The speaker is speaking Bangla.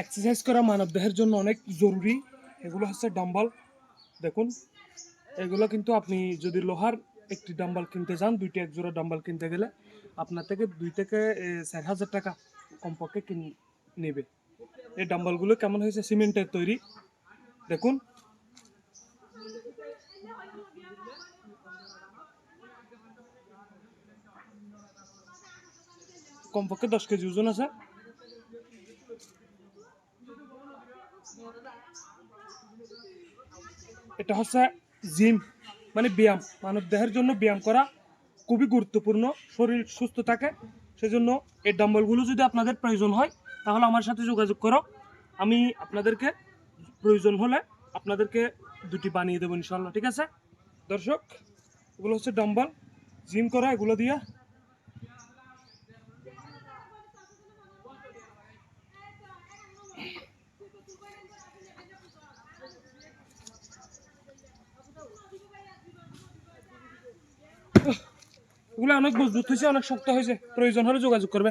এক্সারসাইজ করা মানবদেহের জন্য অনেক জরুরি। এগুলো হচ্ছে ডাম্বল। দেখুন, এগুলো কিন্তু আপনি যদি লোহার একটি ডাম্বল কিনতে যান, দুইটি এক জোড়া ডাম্বল কিনতে গেলে আপনার থেকে 2 থেকে 4,000 টাকা কমপক্ষে নেবে। এই ডাম্বলগুলো কেমন হয়েছে, সিমেন্টের তৈরি। দেখুন, কমপক্ষে 10 কেজি ওজন আছে। এটা হচ্ছে জিম, মানে ব্যায়াম। মানব দেহের জন্য ব্যায়াম করা খুবই গুরুত্বপূর্ণ, শরীর সুস্থ থাকে। সেজন্য এই ডাম্বলগুলো যদি আপনাদের প্রয়োজন হয় তাহলে আমার সাথে যোগাযোগ করো। আমি আপনাদেরকে প্রয়োজন হলে আপনাদেরকে দুটি বানিয়ে দেবো ইনশাল্লাহ, ঠিক আছে দর্শক? এগুলো হচ্ছে ডাম্বল, জিম করা, এগুলো দিয়ে এগুলো অনেক মজবুত হয়েছে, অনেক শক্ত হয়েছে। প্রয়োজন হলে যোগাযোগ করবেন।